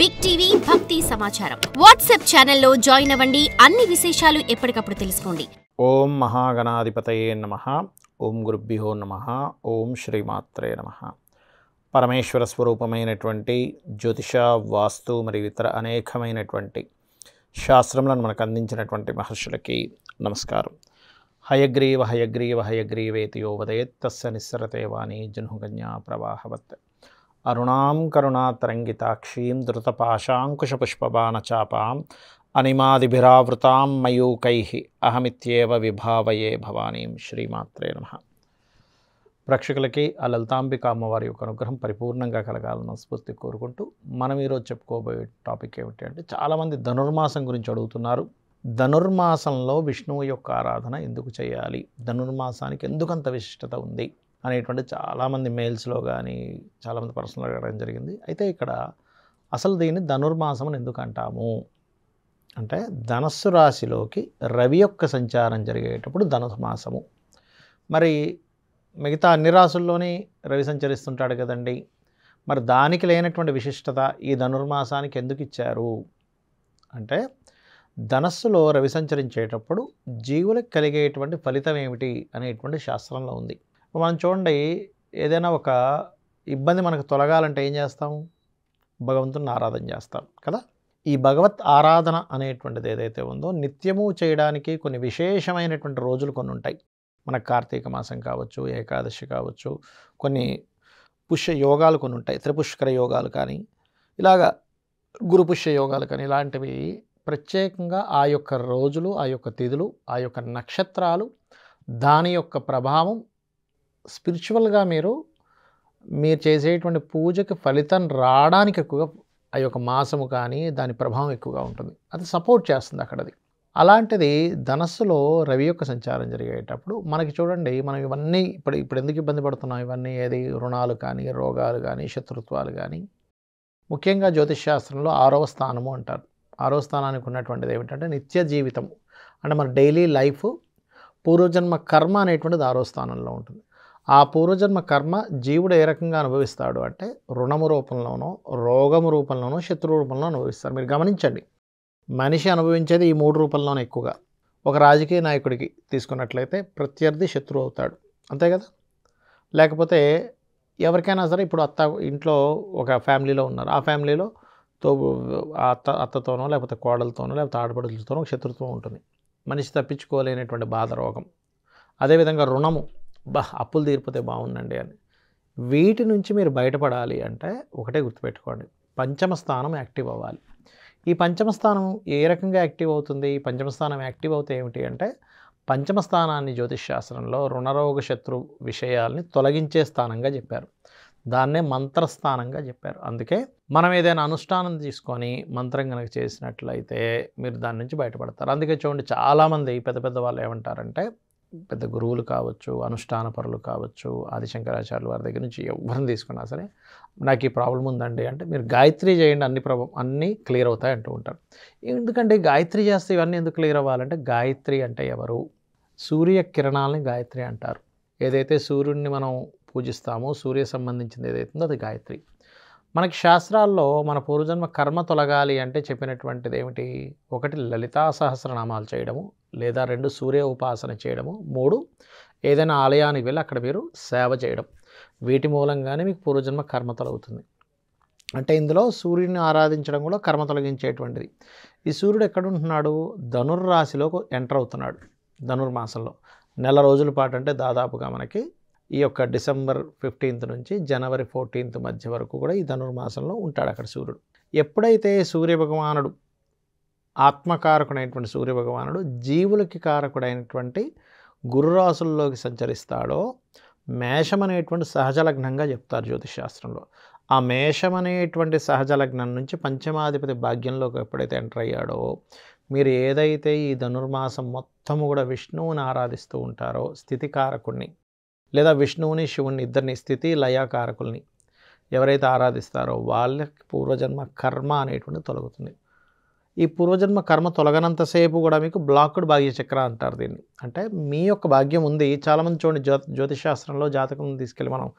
Big TV భక్తి సమాచారం WhatsApp ఛానల్లో జాయిన్ అవ్వండి. అన్ని విశేషాలు ఎప్పటికప్పుడు తెలుసుకోండి. ఓం మహాగణాధిపతయే నమః. ఓం గురుభ్యో నమః. ఓం శ్రీమాత్రే నమః. పరమేశ్వర స్వరూపమైనటువంటి జ్యోతిష, వాస్తు మరియు ఇతర అనేకమైనటువంటి శాస్త్రములను మనకు అందించినటువంటి మహర్షులకి నమస్కారం. హయగ్రీవ హయగ్రీవ హయగ్రీవేతి యో వదేత్ తస్య నిస్సరతే వాణి జహ్నుగన్యా ప్రవాహవత్. అరుణాం కరుణాతరంగితాక్షీం ధృతపాశాంకుశపుష్పబాణచాపాం అనిమాదిభిరావృతాం మయూకైః అహమిత్యేవ విభావయే భవానీం. శ్రీమాత్రే నమః. ప్రేక్షకులకి ఆ లలితాంబిక అమ్మవారి యొక్క అనుగ్రహం పరిపూర్ణంగా కలగాలని స్ఫూర్తి కోరుకుంటూ మనం ఈరోజు చెప్పుకోబోయే టాపిక్ ఏమిటి అంటే, చాలామంది ధనుర్మాసం గురించి అడుగుతున్నారు. ధనుర్మాసంలో విష్ణువు యొక్క ఆరాధన ఎందుకు చేయాలి, ధనుర్మాసానికి ఎందుకంత విశిష్టత ఉంది అనేటువంటి చాలామంది మెయిల్స్లో కానీ చాలామంది పర్సనల్గా అడగడం జరిగింది. అయితే ఇక్కడ అసలు దీన్ని ధనుర్మాసం అని ఎందుకు అంటాము అంటే, ధనస్సు రాశిలోకి రవి యొక్క సంచారం జరిగేటప్పుడు ధనుర్మాసము. మరి మిగతా అన్ని రాసుల్లోని రవి సంచరిస్తుంటాడు కదండి, మరి దానికి లేనటువంటి విశిష్టత ఈ ధనుర్మాసానికి ఎందుకు ఇచ్చారు అంటే, ధనస్సులో రవి సంచరించేటప్పుడు జీవులకు కలిగేటువంటి ఫలితం ఏమిటి అనేటువంటి శాస్త్రంలో ఉంది. మనం చూడండి, ఏదైనా ఒక ఇబ్బంది మనకు తొలగాలంటే ఏం చేస్తాం? భగవంతుని ఆరాధన చేస్తాం కదా. ఈ భగవత్ ఆరాధన అనేటువంటిది ఏదైతే ఉందో నిత్యము చేయడానికి కొన్ని విశేషమైనటువంటి రోజులు కొన్ని ఉంటాయి. మన కార్తీక మాసం కావచ్చు, ఏకాదశి కావచ్చు, కొన్ని పుష్య యోగాలు కొన్ని ఉంటాయి, త్రిపుష్కర యోగాలు కానీ, ఇలాగా గురు పుష్య యోగాలు కానీ, ఇలాంటివి ప్రత్యేకంగా ఆ యొక్క రోజులు, ఆ యొక్క తిథులు, ఆ యొక్క నక్షత్రాలు, దాని యొక్క ప్రభావం స్పిరిచువల్గా మీరు చేసేటువంటి పూజకి ఫలితం రావడానికి ఎక్కువగా ఆ యొక్క మాసము కానీ దాని ప్రభావం ఎక్కువగా ఉంటుంది. అది సపోర్ట్ చేస్తుంది అక్కడది. అలాంటిది ధనస్సులో రవి యొక్క సంచారం జరిగేటప్పుడు మనకి చూడండి, మనం ఇవన్నీ ఇప్పుడు ఎందుకు ఇబ్బంది పడుతున్నాం, ఇవన్నీ ఏది రుణాలు కానీ, రోగాలు కానీ, శత్రుత్వాలు కానీ, ముఖ్యంగా జ్యోతిష్ శాస్త్రంలో 6వ స్థానము అంటారు. 6వ స్థానానికి ఉన్నటువంటిది ఏమిటంటే నిత్య జీవితం, అంటే మన డైలీ లైఫ్, పూర్వజన్మ కర్మ అనేటువంటిది 6వ స్థానంలో ఉంటుంది. ఆ పూర్వజన్మ కర్మ జీవుడు ఏ రకంగా అనుభవిస్తాడు అంటే, రుణము రూపంలోనో, రోగము రూపంలోనో, శత్రు రూపంలో అనుభవిస్తారు. మీరు గమనించండి, మనిషి అనుభవించేది ఈ 3 రూపంలోనే ఎక్కువగా. ఒక రాజకీయ నాయకుడికి తీసుకున్నట్లయితే ప్రత్యర్థి శత్రువు అవుతాడు, అంతే కదా. లేకపోతే ఎవరికైనా సరే, ఇప్పుడు ఇంట్లో ఒక ఫ్యామిలీలో ఉన్నారు, ఆ ఫ్యామిలీలో అత్తతోనో లేకపోతే కోడలతోనో లేకపోతే ఆడపడులతోనో ఒక శత్రుత్వం ఉంటుంది. మనిషి తప్పించుకోలేనటువంటి బాధ, రోగం. అదేవిధంగా రుణము, అప్పులు తీరిపోతే బాగుండండి అని. వీటి నుంచి మీరు బయటపడాలి అంటే ఒకటే గుర్తుపెట్టుకోండి, పంచమ స్థానం యాక్టివ్ అవ్వాలి. ఈ పంచమ స్థానం ఏ రకంగా యాక్టివ్ అవుతుంది? ఈ పంచమ స్థానం యాక్టివ్ అవుతే ఏమిటి అంటే, పంచమ స్థానాన్ని జ్యోతిష్ శాస్త్రంలో రుణరోగ శత్రు విషయాల్ని తొలగించే స్థానంగా చెప్పారు. దాన్నే మంత్రస్థానంగా చెప్పారు. అందుకే మనం ఏదైనా అనుష్ఠానం తీసుకొని మంత్రం కనుక చేసినట్లయితే మీరు దాని నుంచి బయటపడతారు. అందుకే చూడండి, చాలామంది పెద్ద పెద్ద వాళ్ళు ఏమంటారంటే, పెద్ద గురువులు కావచ్చు, అనుష్ఠాన పరులు కావచ్చు, ఆదిశంకరాచార్యుల వారి దగ్గర నుంచి ఎవరిని తీసుకున్నా సరే, నాకు ఈ ప్రాబ్లం ఉందండి అంటే, మీరు గాయత్రి చేయండి, అన్నీ క్లియర్ అవుతాయి అంటూ ఉంటారు. ఎందుకంటే గాయత్రి చేస్తే ఇవన్నీ ఎందుకు క్లియర్ అవ్వాలంటే, గాయత్రి అంటే ఎవరు? సూర్య కిరణాలని గాయత్రి అంటారు. ఏదైతే సూర్యుడిని మనం పూజిస్తామో, సూర్య సంబంధించింది ఏదైతే ఉందో అది గాయత్రి. మనకి శాస్త్రాల్లో మన పూర్వజన్మ కర్మ తొలగాలి అంటే చెప్పినటువంటిది ఏమిటి? 1 లలితా సహస్రనామాలు చేయడము, లేదా 2 సూర్య ఉపాసన చేయడము, 3 ఏదైనా ఆలయానికి వెళ్ళి అక్కడ మీరు సేవ చేయడం. వీటి మూలంగానే మీకు పూర్వజన్మ కర్మ తొలగుతుంది. అంటే ఇందులో సూర్యుడిని ఆరాధించడం కూడా కర్మ తొలగించేటువంటిది. ఈ సూర్యుడు ఎక్కడుంటున్నాడు? ధనుర్రాశిలో ఎంటర్ అవుతున్నాడు ధనుర్మాసంలో. నెల రోజుల పాటు, అంటే దాదాపుగా మనకి ఈ యొక్క డిసెంబర్ 15 నుంచి జనవరి 14 మధ్య వరకు కూడా ఈ ధనుర్మాసంలో ఉంటాడు అక్కడ సూర్యుడు. ఎప్పుడైతే సూర్యభగవానుడు, ఆత్మకారకుడైనటువంటి సూర్యభగవానుడు జీవులకి కారకుడైనటువంటి గురురాశుల్లోకి సంచరిస్తాడో, మేషం అనేటువంటి సహజ లగ్నంగా చెప్తారు జ్యోతిష్ శాస్త్రంలో. ఆ మేషం అనేటువంటి సహజ లగ్నం నుంచి పంచమాధిపతి భాగ్యంలోకి ఎప్పుడైతే ఎంటర్ అయ్యాడో, మీరు ఏదైతే ఈ ధనుర్మాసం మొత్తము కూడా విష్ణువుని ఆరాధిస్తూ ఉంటారో, స్థితికారకుడిని లేదా విష్ణువుని శివుని ఇద్దరిని, స్థితి లయకారకుల్ని ఎవరైతే ఆరాధిస్తారో వాళ్ళకి పూర్వజన్మ కర్మ అనేటువంటిది తొలగుతుంది. ఈ పూర్వజన్మ కర్మ తొలగనంతసేపు కూడా మీకు బ్లాక్డ్ భాగ్యచక్ర అంటారు దీన్ని. అంటే మీ యొక్క భాగ్యం ఉంది. చాలామంది చూడండి, జ్యోతిష్ శాస్త్రంలో జాతకం తీసుకెళ్ళి మనం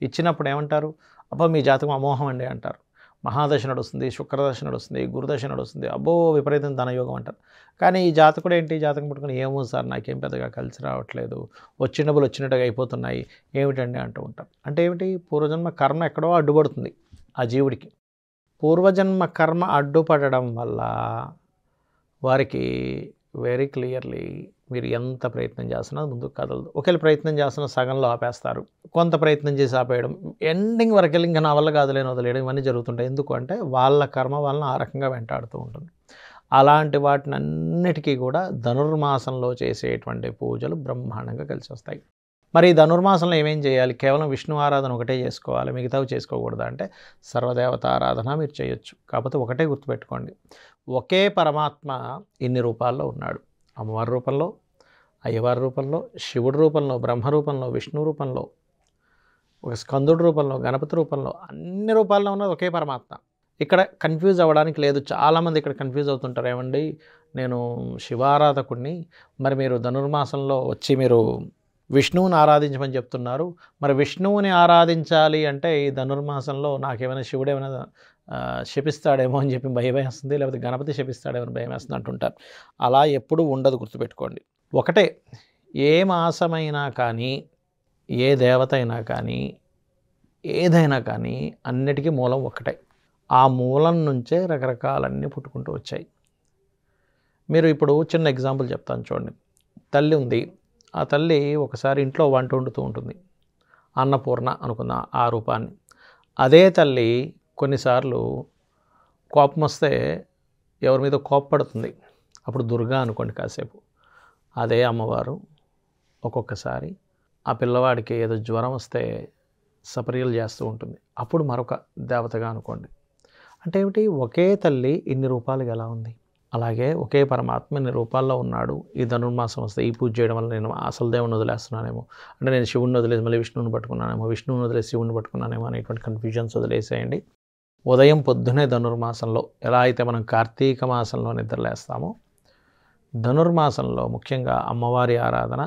ఇచ్చినప్పుడు ఏమంటారు? అబ్బా మీ జాతకం అమోఘం అండి అంటారు. మహాదశ నడుస్తుంది, శుక్రదశ నడుస్తుంది, గురుదశ నడుస్తుంది, అబ్బో విపరీతం ధనయోగం అంటారు. కానీ ఈ జాతకుడు ఏంటి, జాతకం పట్టుకుని ఏమో సార్ నాకేం పెద్దగా కలిసి రావట్లేదు, వచ్చిన డబ్బులు వచ్చినట్టుగా అయిపోతున్నాయి, ఏమిటండి అంటూ ఉంటారు. అంటే ఏమిటి, పూర్వజన్మ కర్మ ఎక్కడో అడ్డుపడుతుంది ఆ జీవుడికి. పూర్వజన్మ కర్మ అడ్డుపడడం వల్ల వారికి వెరీ క్లియర్లీ మీరు ఎంత ప్రయత్నం చేస్తున్నా ముందుకు కదలదు. ఒకవేళ ప్రయత్నం చేస్తున్న సగంలో ఆపేస్తారు, కొంత ప్రయత్నం చేసి ఆపేయడం, ఎండింగ్ వరకు వెళ్ళి ఇంకా నా వల్ల కాదులేని వదిలేయడం, ఇవన్నీ జరుగుతుంటాయి. ఎందుకు అంటే వాళ్ళ కర్మ వాళ్ళని ఆ రకంగా వెంటాడుతూ ఉంటుంది. అలాంటి వాటిని అన్నిటికీ కూడా ధనుర్మాసంలో చేసేటువంటి పూజలు బ్రహ్మాండంగా కలిసి వస్తాయి. మరి ఈ ధనుర్మాసంలో ఏమేం చేయాలి, కేవలం విష్ణు ఆరాధన ఒకటే చేసుకోవాలి, మిగతావి చేసుకోకూడదు అంటే సర్వదేవత ఆరాధన మీరు చేయొచ్చు. కాకపోతే ఒకటే గుర్తుపెట్టుకోండి, ఒకే పరమాత్మ ఇన్ని రూపాల్లో ఉన్నాడు. అమ్మవారి రూపంలో, అయ్యవారి రూపంలో, శివుడి రూపంలో, బ్రహ్మ రూపంలో, విష్ణు రూపంలో, ఒక స్కందుడి రూపంలో, గణపతి రూపంలో, అన్ని రూపాల్లో ఉన్నది ఒకే పరమాత్మ. ఇక్కడ కన్ఫ్యూజ్ అవ్వడానికి లేదు. చాలామంది ఇక్కడ కన్ఫ్యూజ్ అవుతుంటారు, ఏమండి నేను శివారాధకుడిని, మరి మీరు ధనుర్మాసంలో వచ్చి మీరు విష్ణువుని ఆరాధించమని చెప్తున్నారు, మరి విష్ణువుని ఆరాధించాలి అంటే ఈ ధనుర్మాసంలో నాకేమైనా శివుడు ఏమైనా శపిస్తాడేమో అని చెప్పి భయం వేస్తుంది, లేకపోతే గణపతి శపిస్తాడేమో అని భయం వేస్తుంది అంటుంటారు. అలా ఎప్పుడూ ఉండదు, గుర్తుపెట్టుకోండి. ఒకటే, ఏ మాసమైనా కానీ, ఏ దేవత అయినా కానీ, ఏదైనా కానీ అన్నిటికీ మూలం ఒకటే. ఆ మూలం నుంచే రకరకాలన్నీ పుట్టుకుంటూ వచ్చాయి. మీరు ఇప్పుడు చిన్న ఎగ్జాంపుల్ చెప్తాను చూడండి. తల్లి ఉంది, ఆ తల్లి ఒకసారి ఇంట్లో వంట వండుతూ ఉంటుంది, అన్నపూర్ణ అనుకున్న ఆ రూపాన్ని. అదే తల్లి కొన్నిసార్లు కోపం వస్తే ఎవరి మీద కోప్పడుతుంది, అప్పుడు దుర్గా అనుకోండి కాసేపు. అదే అమ్మవారు ఒక్కొక్కసారి ఆ పిల్లవాడికి ఏదో జ్వరం వస్తే సపర్యలు చేస్తూ ఉంటుంది, అప్పుడు మరొక దేవతగా అనుకోండి. అంటే ఏమిటి, ఒకే తల్లి ఇన్ని రూపాలుగా ఎలా ఉంది, అలాగే ఒకే పరమాత్మ ఇన్ని రూపాల్లో ఉన్నాడు. ఈ ధనుర్మాసం వస్తే ఈ పూజ చేయడం వల్ల నేను అసలు దేవుని వదిలేస్తున్నానేమో, అంటే నేను శివుడిని వదిలేసి మళ్ళీ విష్ణువుని పట్టుకున్నానేమో, విష్ణువుని వదిలేసి శివుడిని పట్టుకున్నానేమో అనేటువంటి కన్ఫ్యూజన్స్ వదిలేసేయండి. ఉదయం పొద్దునే ధనుర్మాసంలో ఎలా అయితే మనం కార్తీక మాసంలో నిద్రలేస్తామో, ధనుర్మాసంలో ముఖ్యంగా అమ్మవారి ఆరాధన,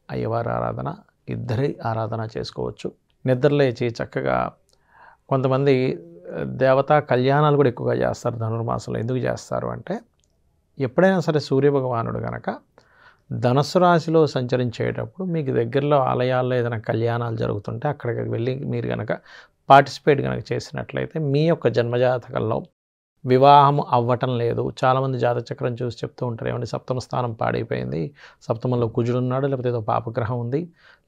అయ్యవారి ఆరాధన, ఇద్దరి ఆరాధన చేసుకోవచ్చు. నిద్రలేచి చక్కగా కొంతమంది దేవతా కళ్యాణాలు కూడా ఎక్కువగా చేస్తారు ధనుర్మాసంలో. ఎందుకు చేస్తారు అంటే, ఎప్పుడైనా సరే సూర్యభగవానుడు కనుక ధనుస్సు రాశిలో సంచరించేటప్పుడు మీకు దగ్గరలో ఆలయాల్లో ఏదైనా కళ్యాణాలు జరుగుతుంటే అక్కడికి వెళ్ళి మీరు కనుక పార్టిసిపేట్ కనుక చేసినట్లయితే మీ యొక్క జన్మజాతకంలో వివాహం అవ్వటం లేదు. చాలామంది జాతచక్రం చూసి చెప్తూ ఉంటారు, ఏమంటే సప్తమ స్థానం పాడైపోయింది, సప్తమంలో కుజుడు ఉన్నాడు, లేకపోతే ఏదో పాపగ్రహం ఉంది,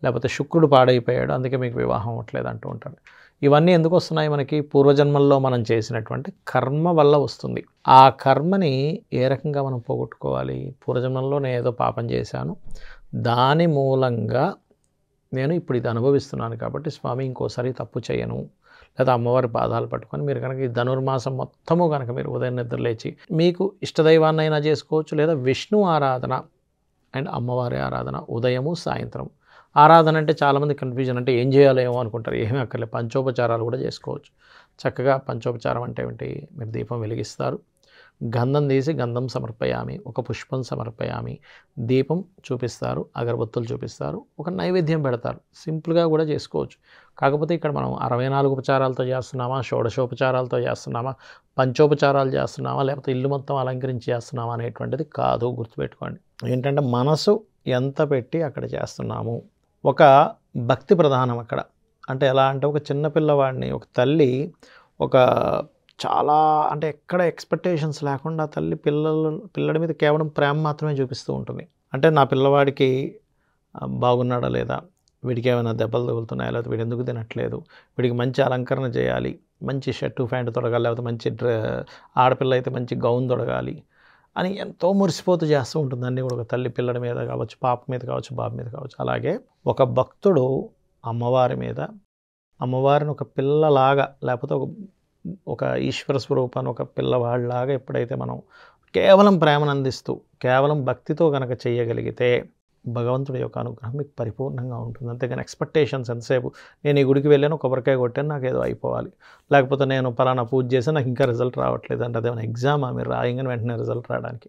లేకపోతే శుక్రుడు పాడైపోయాడు, అందుకే మీకు వివాహం అవ్వట్లేదు అంటూ ఉంటారు. ఇవన్నీ ఎందుకు వస్తున్నాయి, మనకి పూర్వజన్మల్లో మనం చేసినటువంటి కర్మ వల్ల వస్తుంది. ఆ కర్మని ఏ రకంగా మనం పోగొట్టుకోవాలి, పూర్వజన్మల్లో నేను ఏదో పాపం చేశాను, దాని మూలంగా నేను ఇప్పుడు ఇది అనుభవిస్తున్నాను కాబట్టి స్వామి ఇంకోసారి తప్పు చేయను, లేదా అమ్మవారి పాదాలు పట్టుకొని మీరు కనుక ఈ ధనుర్మాసం మొత్తము కనుక మీరు ఉదయం నిద్రలేచి మీకు ఇష్టదైవాన్నైనా చేసుకోవచ్చు, లేదా విష్ణు ఆరాధన అండ్ అమ్మవారి ఆరాధన ఉదయము సాయంత్రం. ఆరాధన అంటే చాలామంది కన్ఫ్యూజన్, అంటే ఏం చేయాలో ఏమో అనుకుంటారు, ఏమీ అక్కర్లేదు, పంచోపచారాలు కూడా చేసుకోవచ్చు. చక్కగా పంచోపచారం అంటే ఏమిటి, మీరు దీపం వెలిగిస్తారు, గంధం తీసి గంధం సమర్పయామి, ఒక పుష్పం సమర్పయామి, దీపం చూపిస్తారు, అగరబత్తులు చూపిస్తారు, ఒక నైవేద్యం పెడతారు. సింపుల్గా కూడా చేసుకోవచ్చు. కాకపోతే ఇక్కడ మనం 64 ఉపచారాలతో చేస్తున్నామా, షోడశోపచారాలతో చేస్తున్నామా, పంచోపచారాలు చేస్తున్నామా, లేకపోతే ఇల్లు మొత్తం అలంకరించి చేస్తున్నామా అనేటువంటిది కాదు, గుర్తుపెట్టుకోండి. ఏంటంటే మనసు ఎంత పెట్టి అక్కడ చేస్తున్నాము, ఒక భక్తి ప్రధానం అక్కడ. అంటే ఎలా అంటే, ఒక చిన్న పిల్లవాడిని ఒక తల్లి ఒక చాలా అంటే ఎక్కడ ఎక్స్పెక్టేషన్స్ లేకుండా తల్లి పిల్లడి మీద కేవలం ప్రేమ మాత్రమే చూపిస్తూ ఉంటుంది. అంటే నా పిల్లవాడికి బాగున్నాడా లేదా, వీడికి ఏమైనా దెబ్బలు తగులుతున్నాయా, లేకపోతే వీడు ఎందుకు తినట్లేదు, వీడికి మంచి అలంకరణ చేయాలి, మంచి షర్టు ప్యాంటు తొడగాలి, లేకపోతే మంచి ఆడపిల్ల అయితే మంచి గౌన్ తొడగాలి అని ఎంతో మురిసిపోతూ చేస్తూ ఉంటుంది. అన్నీ కూడా ఒక తల్లి పిల్లడి మీద కావచ్చు, పాప మీద కావచ్చు, బాబు మీద కావచ్చు. అలాగే ఒక భక్తుడు అమ్మవారి మీద, అమ్మవారిని ఒక పిల్లలాగా లేకపోతే ఒక ఈశ్వర స్వరూపాన్ని ఒక పిల్లవాళ్ళలాగా ఎప్పుడైతే మనం కేవలం ప్రేమను అందిస్తూ కేవలం భక్తితో కనుక చేయగలిగితే భగవంతుడి యొక్క అనుగ్రహం మీకు పరిపూర్ణంగా ఉంటుంది. అంతేగాని ఎక్స్పెక్టేషన్స్ ఎంతసేపు నేను ఈ గుడికి వెళ్ళాను, కొబ్బరికాయ కొట్టాను, నాకు ఏదో అయిపోవాలి, లేకపోతే నేను పలానా పూజ చేసి నాకు ఇంకా రిజల్ట్ రావట్లేదు అంటే అదేమైనా ఎగ్జామా, మీరు రాయంగానే వెంటనే రిజల్ట్ రావడానికి.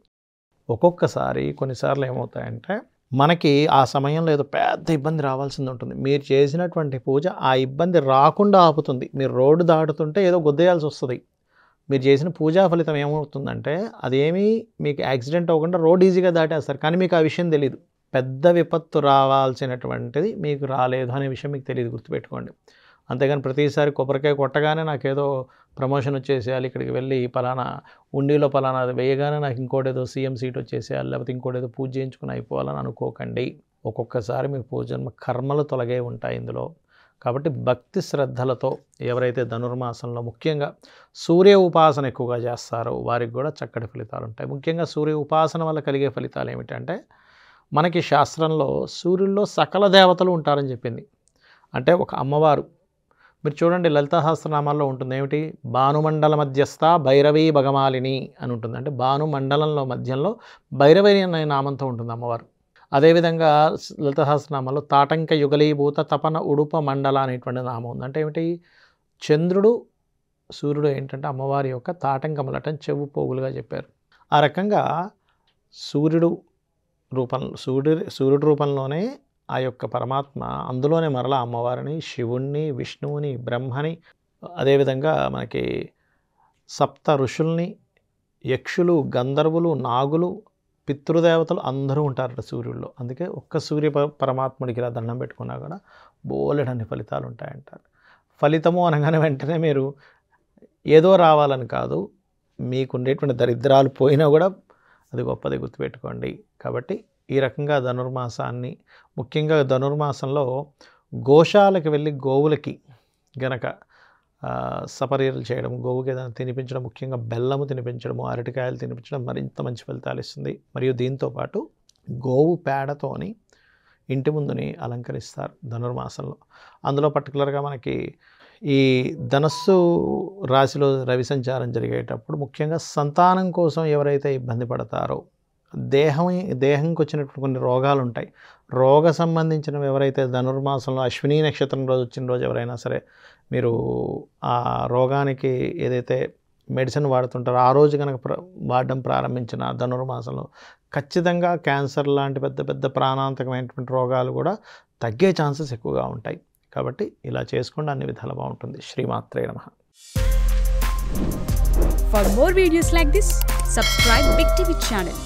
ఒక్కొక్కసారి కొన్నిసార్లు ఏమవుతాయంటే మనకి ఆ సమయంలో ఏదో పెద్ద ఇబ్బంది రావాల్సింది ఉంటుంది. మీరు చేసినటువంటి పూజ ఆ ఇబ్బంది రాకుండా ఆపుతుంది. మీరు రోడ్డు దాటుతుంటే ఏదో గుద్దేయాల్సి వస్తుంది. మీరు చేసిన పూజా ఫలితం ఏమవుతుందంటే అదేమీ మీకు యాక్సిడెంట్ అవ్వకుండా రోడ్ ఈజీగా దాటేస్తారు. కానీ మీకు ఆ విషయం తెలీదు. పెద్ద విపత్తు రావాల్సినటువంటిది మీకు రాలేదు అనే విషయం మీకు తెలియదు, గుర్తుపెట్టుకోండి. అంతేగాని ప్రతిసారి కొబ్బరికాయ కొట్టగానే నాకేదో ప్రమోషన్ వచ్చేసేయాలి, ఇక్కడికి వెళ్ళి పలానా ఉండిలో పలానా అది వేయగానే నాకు ఇంకోటేదో సీఎం సీట్ వచ్చేసేయాలి, లేకపోతే ఇంకోటేదో పూజ చేయించుకుని అయిపోవాలని అనుకోకండి. ఒక్కొక్కసారి మీకు పూజన్మ కర్మలు తొలగే ఉంటాయి ఇందులో. కాబట్టి భక్తి శ్రద్ధలతో ఎవరైతే ధనుర్మాసంలో ముఖ్యంగా సూర్య ఉపాసన ఎక్కువగా చేస్తారో వారికి కూడా చక్కటి ఫలితాలు ఉంటాయి. ముఖ్యంగా సూర్య ఉపాసన వల్ల కలిగే ఫలితాలు ఏమిటంటే, మనకి శాస్త్రంలో సూర్యుల్లో సకల దేవతలు ఉంటారని చెప్పింది. అంటే ఒక అమ్మవారు మీరు చూడండి లలితా సహస్రనామాల్లో ఉంటుంది ఏమిటి, భానుమండల మధ్యస్థ భైరవీ భగమాలిని అని ఉంటుంది. అంటే భానుమండలంలో మధ్యంలో భైరవి అనే నామంతో ఉంటుంది అమ్మవారు. అదేవిధంగా లలితా సహస్రనామాల్లో తాటంక యుగలీభూత తపన ఉడుప మండల అనేటువంటి నామం ఉంది. అంటే ఏమిటి, చంద్రుడు సూర్యుడు ఏంటంటే అమ్మవారి యొక్క తాటంకములట చెవు పోగులుగా చెప్పారు. ఆ రకంగా సూర్యుడు రూపంలోనే ఆ యొక్క పరమాత్మ, అందులోనే మరలా అమ్మవారిని, శివుణ్ణి, విష్ణువుని, బ్రహ్మని, అదేవిధంగా మనకి సప్త ఋషుల్ని, యక్షులు, గంధర్వులు, నాగులు, పితృదేవతలు అందరూ ఉంటారట సూర్యుల్లో. అందుకే ఒక్క సూర్య పరమాత్ముడికి ఇలా దండం పెట్టుకున్నా కూడా బోలెడన్ని ఫలితాలు ఉంటాయంటారు. ఫలితము అనగానే వెంటనే మీరు ఏదో రావాలని కాదు, మీకు ఉండేటువంటి దరిద్రాలు పోయినా కూడా అది గొప్పది, గుర్తుపెట్టుకోండి. కాబట్టి ఈ రకంగా ధనుర్మాసాన్ని, ముఖ్యంగా ధనుర్మాసంలో గోశాలకు వెళ్ళి గోవులకి గనక సపర్యలు చేయడం, గోవుకి ఏదైనా తినిపించడం, ముఖ్యంగా బెల్లము తినిపించడము, అరటికాయలు తినిపించడం మరింత మంచి ఫలితాలు ఇస్తుంది. మరియు దీంతోపాటు గోవు పేడతోని ఇంటి ముందుని అలంకరిస్తారు ధనుర్మాసంలో. అందులో పర్టికులర్గా మనకి ఈ ధనస్సు రాశిలో రవి సంచారం జరిగేటప్పుడు ముఖ్యంగా సంతానం కోసం ఎవరైతే ఇబ్బంది పడతారో, దేహంకి వచ్చినటువంటి కొన్ని రోగాలు ఉంటాయి, రోగ సంబంధించినవి ఎవరైతే ధనుర్మాసంలో అశ్విని నక్షత్రం రోజు వచ్చిన రోజు ఎవరైనా సరే మీరు ఆ రోగానికి ఏదైతే మెడిసిన్ వాడుతుంటారో ఆ రోజు కనుక వాడడం ప్రారంభించిన ధనుర్మాసంలో ఖచ్చితంగా క్యాన్సర్ లాంటి పెద్ద పెద్ద ప్రాణాంతకమైనటువంటి రోగాలు కూడా తగ్గే ఛాన్సెస్ ఎక్కువగా ఉంటాయి. కాబట్టి ఇలా చేసుకుంటే అన్ని విధాలు బాగుంటుంది. శ్రీమాత్రే నమః. For more videos like this, subscribe Big TV channel.